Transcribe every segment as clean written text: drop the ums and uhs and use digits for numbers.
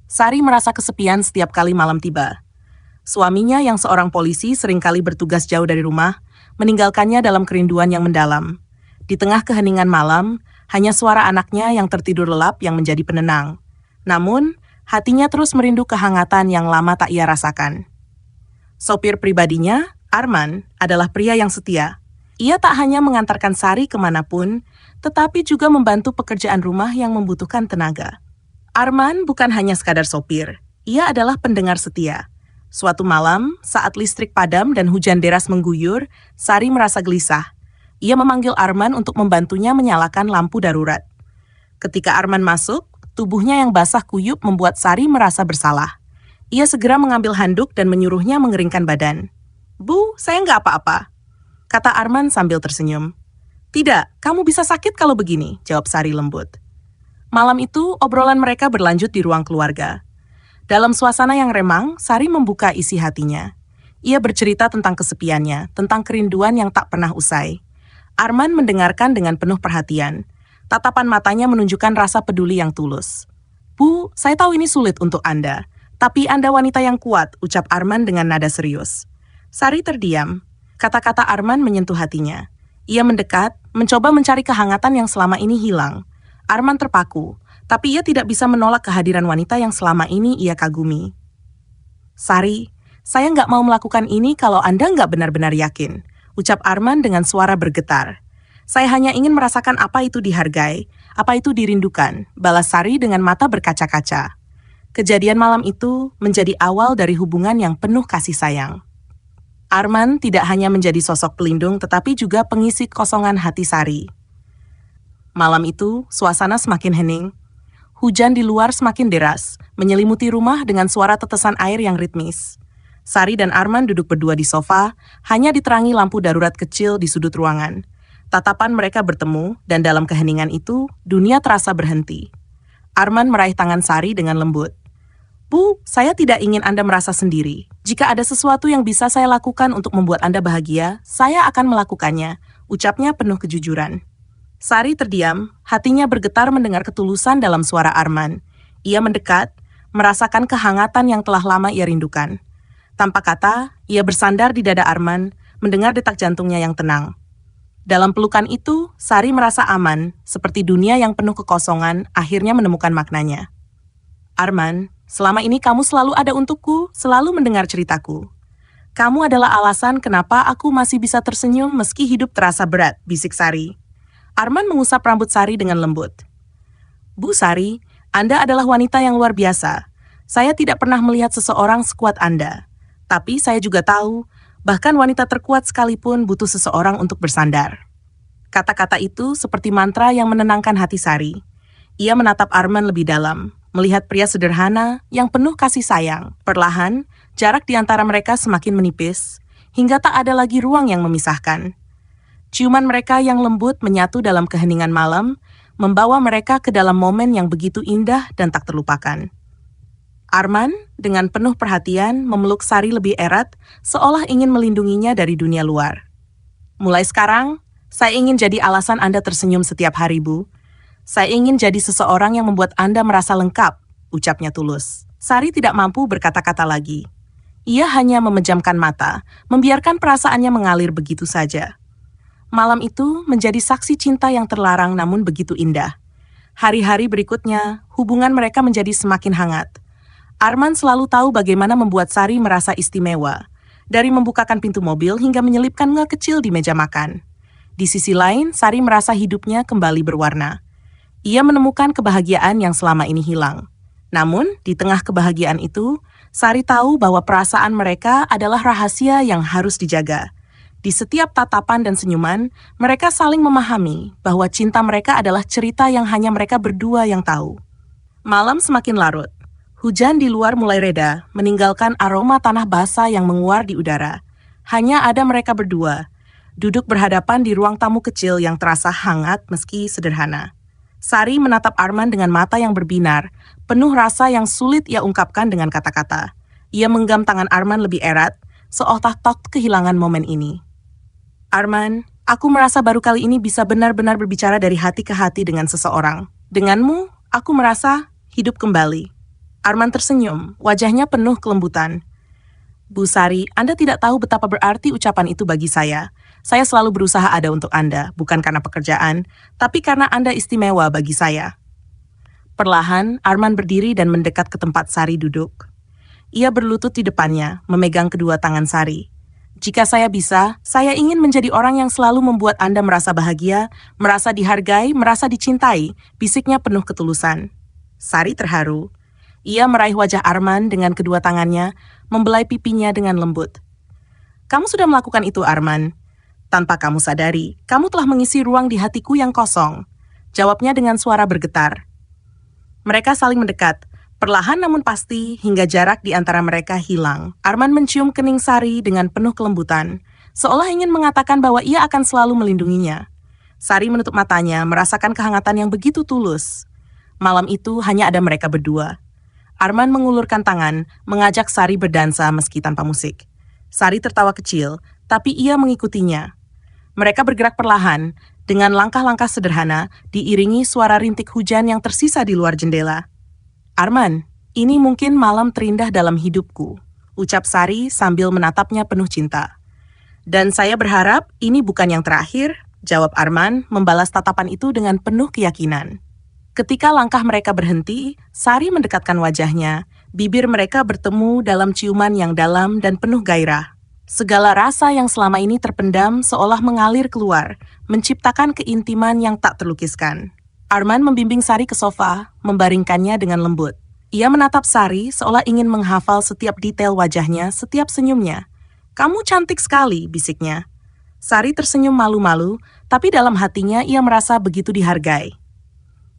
Sari merasa kesepian setiap kali malam tiba. Suaminya yang seorang polisi seringkali bertugas jauh dari rumah, meninggalkannya dalam kerinduan yang mendalam. Di tengah keheningan malam, hanya suara anaknya yang tertidur lelap yang menjadi penenang. Namun, hatinya terus merindu kehangatan yang lama tak ia rasakan. Sopir pribadinya, Arman, adalah pria yang setia. Ia tak hanya mengantarkan Sari kemanapun, tetapi juga membantu pekerjaan rumah yang membutuhkan tenaga. Arman bukan hanya sekadar sopir, ia adalah pendengar setia. Suatu malam, saat listrik padam dan hujan deras mengguyur, Sari merasa gelisah. Ia memanggil Arman untuk membantunya menyalakan lampu darurat. Ketika Arman masuk, tubuhnya yang basah kuyup membuat Sari merasa bersalah. Ia segera mengambil handuk dan menyuruhnya mengeringkan badan. "Bu, saya nggak apa-apa," kata Arman sambil tersenyum. "Tidak, kamu bisa sakit kalau begini," jawab Sari lembut. Malam itu, obrolan mereka berlanjut di ruang keluarga. Dalam suasana yang remang, Sari membuka isi hatinya. Ia bercerita tentang kesepiannya, tentang kerinduan yang tak pernah usai. Arman mendengarkan dengan penuh perhatian. Tatapan matanya menunjukkan rasa peduli yang tulus. "Bu, saya tahu ini sulit untuk Anda, tapi Anda wanita yang kuat," ucap Arman dengan nada serius. Sari terdiam. Kata-kata Arman menyentuh hatinya. Ia mendekat, mencoba mencari kehangatan yang selama ini hilang. Arman terpaku. Tapi ia tidak bisa menolak kehadiran wanita yang selama ini ia kagumi. "Sari, saya nggak mau melakukan ini kalau Anda nggak benar-benar yakin," ucap Arman dengan suara bergetar. "Saya hanya ingin merasakan apa itu dihargai, apa itu dirindukan," balas Sari dengan mata berkaca-kaca. Kejadian malam itu menjadi awal dari hubungan yang penuh kasih sayang. Arman tidak hanya menjadi sosok pelindung tetapi juga pengisi kosongan hati Sari. Malam itu, suasana semakin hening. Hujan di luar semakin deras, menyelimuti rumah dengan suara tetesan air yang ritmis. Sari dan Arman duduk berdua di sofa, hanya diterangi lampu darurat kecil di sudut ruangan. Tatapan mereka bertemu, dan dalam keheningan itu, dunia terasa berhenti. Arman meraih tangan Sari dengan lembut. "Bu, saya tidak ingin Anda merasa sendiri. Jika ada sesuatu yang bisa saya lakukan untuk membuat Anda bahagia, saya akan melakukannya," ucapnya penuh kejujuran. Sari terdiam, hatinya bergetar mendengar ketulusan dalam suara Arman. Ia mendekat, merasakan kehangatan yang telah lama ia rindukan. Tanpa kata, ia bersandar di dada Arman, mendengar detak jantungnya yang tenang. Dalam pelukan itu, Sari merasa aman, seperti dunia yang penuh kekosongan akhirnya menemukan maknanya. "Arman, selama ini kamu selalu ada untukku, selalu mendengar ceritaku. Kamu adalah alasan kenapa aku masih bisa tersenyum meski hidup terasa berat," bisik Sari. Arman mengusap rambut Sari dengan lembut. "Bu Sari, Anda adalah wanita yang luar biasa. Saya tidak pernah melihat seseorang sekuat Anda. Tapi saya juga tahu, bahkan wanita terkuat sekalipun butuh seseorang untuk bersandar." Kata-kata itu seperti mantra yang menenangkan hati Sari. Ia menatap Arman lebih dalam, melihat pria sederhana yang penuh kasih sayang. Perlahan, jarak di antara mereka semakin menipis, hingga tak ada lagi ruang yang memisahkan. Ciuman mereka yang lembut menyatu dalam keheningan malam, membawa mereka ke dalam momen yang begitu indah dan tak terlupakan. Arman, dengan penuh perhatian, memeluk Sari lebih erat, seolah ingin melindunginya dari dunia luar. "Mulai sekarang, saya ingin jadi alasan Anda tersenyum setiap hari, Bu. Saya ingin jadi seseorang yang membuat Anda merasa lengkap," ucapnya tulus. Sari tidak mampu berkata-kata lagi. Ia hanya memejamkan mata, membiarkan perasaannya mengalir begitu saja. Malam itu menjadi saksi cinta yang terlarang namun begitu indah. Hari-hari berikutnya, hubungan mereka menjadi semakin hangat. Arman selalu tahu bagaimana membuat Sari merasa istimewa, dari membukakan pintu mobil hingga menyelipkan nge kecil di meja makan. Di sisi lain, Sari merasa hidupnya kembali berwarna. Ia menemukan kebahagiaan yang selama ini hilang. Namun, di tengah kebahagiaan itu, Sari tahu bahwa perasaan mereka adalah rahasia yang harus dijaga. Di setiap tatapan dan senyuman, mereka saling memahami bahwa cinta mereka adalah cerita yang hanya mereka berdua yang tahu. Malam semakin larut. Hujan di luar mulai reda, meninggalkan aroma tanah basah yang menguar di udara. Hanya ada mereka berdua, duduk berhadapan di ruang tamu kecil yang terasa hangat meski sederhana. Sari menatap Arman dengan mata yang berbinar, penuh rasa yang sulit ia ungkapkan dengan kata-kata. Ia menggenggam tangan Arman lebih erat, seolah tak kehilangan momen ini. "Arman, aku merasa baru kali ini bisa benar-benar berbicara dari hati ke hati dengan seseorang. Denganmu, aku merasa hidup kembali." Arman tersenyum, wajahnya penuh kelembutan. Bu Sari, Anda tidak tahu betapa berarti ucapan itu bagi saya. Saya selalu berusaha ada untuk Anda, bukan karena pekerjaan, tapi karena Anda istimewa bagi saya. Perlahan, Arman berdiri dan mendekat ke tempat Sari duduk. Ia berlutut di depannya, memegang kedua tangan Sari. Jika saya bisa, saya ingin menjadi orang yang selalu membuat Anda merasa bahagia, merasa dihargai, merasa dicintai, bisiknya penuh ketulusan. Sari terharu. Ia meraih wajah Arman dengan kedua tangannya, membelai pipinya dengan lembut. Kamu sudah melakukan itu, Arman. Tanpa kamu sadari, kamu telah mengisi ruang di hatiku yang kosong. Jawabnya dengan suara bergetar. Mereka saling mendekat, perlahan namun pasti hingga jarak di antara mereka hilang. Arman mencium kening Sari dengan penuh kelembutan, seolah ingin mengatakan bahwa ia akan selalu melindunginya. Sari menutup matanya, merasakan kehangatan yang begitu tulus. Malam itu hanya ada mereka berdua. Arman mengulurkan tangan, mengajak Sari berdansa meski tanpa musik. Sari tertawa kecil, tapi ia mengikutinya. Mereka bergerak perlahan, dengan langkah-langkah sederhana, diiringi suara rintik hujan yang tersisa di luar jendela. Arman, ini mungkin malam terindah dalam hidupku, ucap Sari sambil menatapnya penuh cinta. Dan saya berharap ini bukan yang terakhir, jawab Arman, membalas tatapan itu dengan penuh keyakinan. Ketika langkah mereka berhenti, Sari mendekatkan wajahnya. Bibir mereka bertemu dalam ciuman yang dalam dan penuh gairah. Segala rasa yang selama ini terpendam seolah mengalir keluar, menciptakan keintiman yang tak terlukiskan. Arman membimbing Sari ke sofa, membaringkannya dengan lembut. Ia menatap Sari seolah ingin menghafal setiap detail wajahnya, setiap senyumnya. "Kamu cantik sekali," bisiknya. Sari tersenyum malu-malu, tapi dalam hatinya ia merasa begitu dihargai.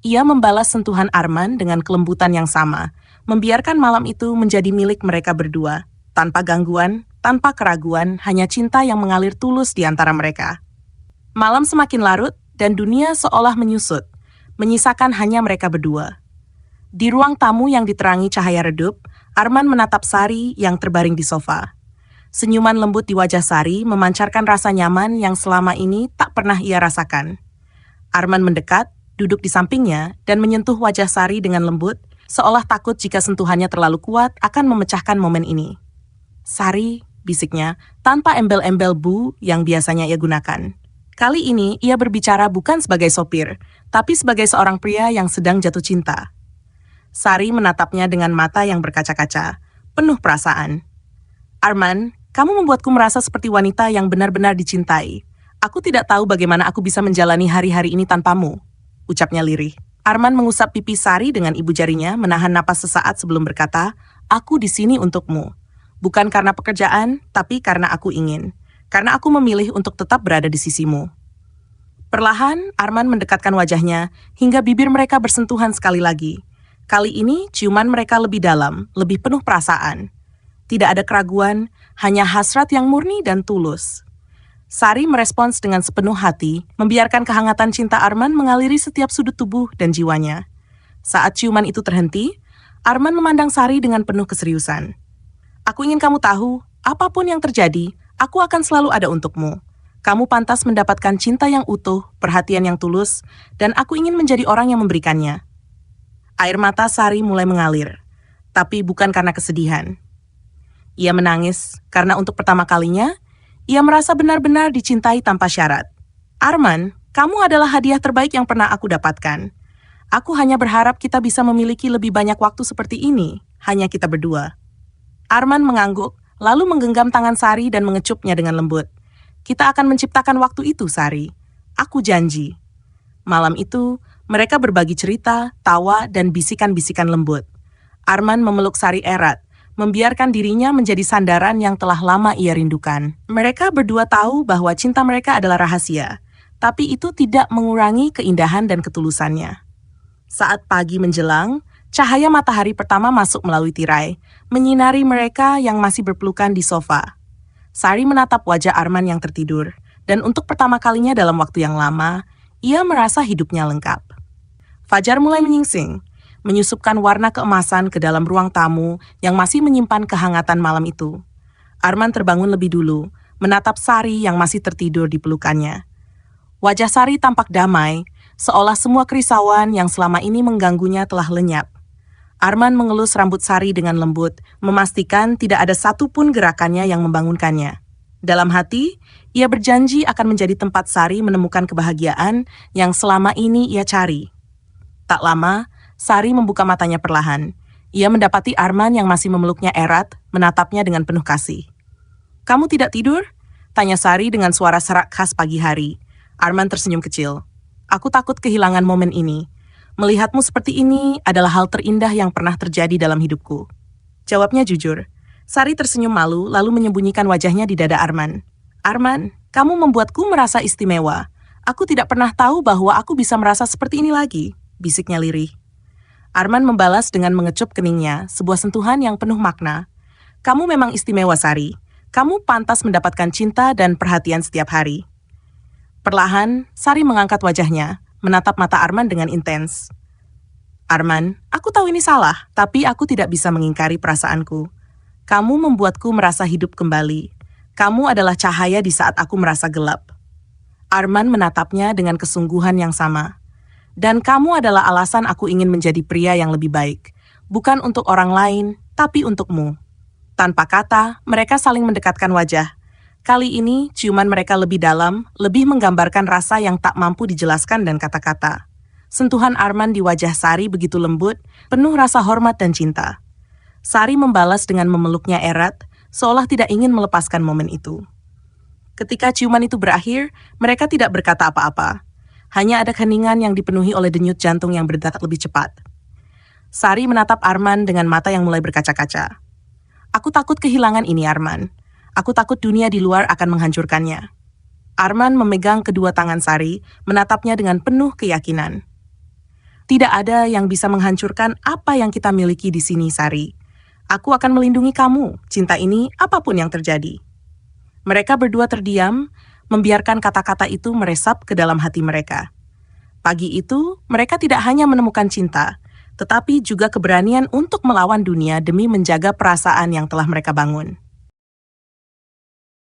Ia membalas sentuhan Arman dengan kelembutan yang sama, membiarkan malam itu menjadi milik mereka berdua. Tanpa gangguan, tanpa keraguan, hanya cinta yang mengalir tulus di antara mereka. Malam semakin larut, dan dunia seolah menyusut, menyisakan hanya mereka berdua. Di ruang tamu yang diterangi cahaya redup, Arman menatap Sari yang terbaring di sofa. Senyuman lembut di wajah Sari memancarkan rasa nyaman yang selama ini tak pernah ia rasakan. Arman mendekat, duduk di sampingnya, dan menyentuh wajah Sari dengan lembut, seolah takut jika sentuhannya terlalu kuat akan memecahkan momen ini. "Sari," bisiknya, tanpa embel-embel bu yang biasanya ia gunakan. Kali ini ia berbicara bukan sebagai sopir, tapi sebagai seorang pria yang sedang jatuh cinta. Sari menatapnya dengan mata yang berkaca-kaca, penuh perasaan. "Arman, kamu membuatku merasa seperti wanita yang benar-benar dicintai. Aku tidak tahu bagaimana aku bisa menjalani hari-hari ini tanpamu," ucapnya lirih. Arman mengusap pipi Sari dengan ibu jarinya, menahan napas sesaat sebelum berkata, "Aku di sini untukmu. Bukan karena pekerjaan, tapi karena aku ingin. Karena aku memilih untuk tetap berada di sisimu." Perlahan, Arman mendekatkan wajahnya, hingga bibir mereka bersentuhan sekali lagi. Kali ini, ciuman mereka lebih dalam, lebih penuh perasaan. Tidak ada keraguan, hanya hasrat yang murni dan tulus. Sari merespons dengan sepenuh hati, membiarkan kehangatan cinta Arman mengaliri setiap sudut tubuh dan jiwanya. Saat ciuman itu terhenti, Arman memandang Sari dengan penuh keseriusan. "Aku ingin kamu tahu, apapun yang terjadi, aku akan selalu ada untukmu. Kamu pantas mendapatkan cinta yang utuh, perhatian yang tulus, dan aku ingin menjadi orang yang memberikannya." Air mata Sari mulai mengalir, tapi bukan karena kesedihan. Ia menangis karena untuk pertama kalinya, ia merasa benar-benar dicintai tanpa syarat. "Arman, kamu adalah hadiah terbaik yang pernah aku dapatkan. Aku hanya berharap kita bisa memiliki lebih banyak waktu seperti ini, hanya kita berdua." Arman mengangguk, lalu menggenggam tangan Sari dan mengecupnya dengan lembut. "Kita akan menciptakan waktu itu, Sari. Aku janji." Malam itu, mereka berbagi cerita, tawa, dan bisikan-bisikan lembut. Arman memeluk Sari erat, membiarkan dirinya menjadi sandaran yang telah lama ia rindukan. Mereka berdua tahu bahwa cinta mereka adalah rahasia, tapi itu tidak mengurangi keindahan dan ketulusannya. Saat pagi menjelang, cahaya matahari pertama masuk melalui tirai, menyinari mereka yang masih berpelukan di sofa. Sari menatap wajah Arman yang tertidur, dan untuk pertama kalinya dalam waktu yang lama, ia merasa hidupnya lengkap. Fajar mulai menyingsing, menyusupkan warna keemasan ke dalam ruang tamu yang masih menyimpan kehangatan malam itu. Arman terbangun lebih dulu, menatap Sari yang masih tertidur di pelukannya. Wajah Sari tampak damai, seolah semua kerisauan yang selama ini mengganggunya telah lenyap. Arman mengelus rambut Sari dengan lembut, memastikan tidak ada satupun gerakannya yang membangunkannya. Dalam hati, ia berjanji akan menjadi tempat Sari menemukan kebahagiaan yang selama ini ia cari. Tak lama, Sari membuka matanya perlahan. Ia mendapati Arman yang masih memeluknya erat, menatapnya dengan penuh kasih. "Kamu tidak tidur?" tanya Sari dengan suara serak khas pagi hari. Arman tersenyum kecil. "Aku takut kehilangan momen ini. Melihatmu seperti ini adalah hal terindah yang pernah terjadi dalam hidupku." Jawabnya jujur. Sari tersenyum malu lalu menyembunyikan wajahnya di dada Arman. "Arman, kamu membuatku merasa istimewa. Aku tidak pernah tahu bahwa aku bisa merasa seperti ini lagi," bisiknya lirih. Arman membalas dengan mengecup keningnya, sebuah sentuhan yang penuh makna. "Kamu memang istimewa, Sari. Kamu pantas mendapatkan cinta dan perhatian setiap hari." Perlahan, Sari mengangkat wajahnya, menatap mata Arman dengan intens. "Arman, aku tahu ini salah, tapi aku tidak bisa mengingkari perasaanku. Kamu membuatku merasa hidup kembali. Kamu adalah cahaya di saat aku merasa gelap." Arman menatapnya dengan kesungguhan yang sama. "Dan kamu adalah alasan aku ingin menjadi pria yang lebih baik. Bukan untuk orang lain, tapi untukmu." Tanpa kata, mereka saling mendekatkan wajah. Kali ini, ciuman mereka lebih dalam, lebih menggambarkan rasa yang tak mampu dijelaskan dan kata-kata. Sentuhan Arman di wajah Sari begitu lembut, penuh rasa hormat dan cinta. Sari membalas dengan memeluknya erat, seolah tidak ingin melepaskan momen itu. Ketika ciuman itu berakhir, mereka tidak berkata apa-apa. Hanya ada keheningan yang dipenuhi oleh denyut jantung yang berdetak lebih cepat. Sari menatap Arman dengan mata yang mulai berkaca-kaca. "Aku takut kehilangan ini, Arman. Aku takut dunia di luar akan menghancurkannya." Arman memegang kedua tangan Sari, menatapnya dengan penuh keyakinan. "Tidak ada yang bisa menghancurkan apa yang kita miliki di sini, Sari. Aku akan melindungi kamu, cinta ini, apapun yang terjadi." Mereka berdua terdiam, membiarkan kata-kata itu meresap ke dalam hati mereka. Pagi itu, mereka tidak hanya menemukan cinta, tetapi juga keberanian untuk melawan dunia demi menjaga perasaan yang telah mereka bangun.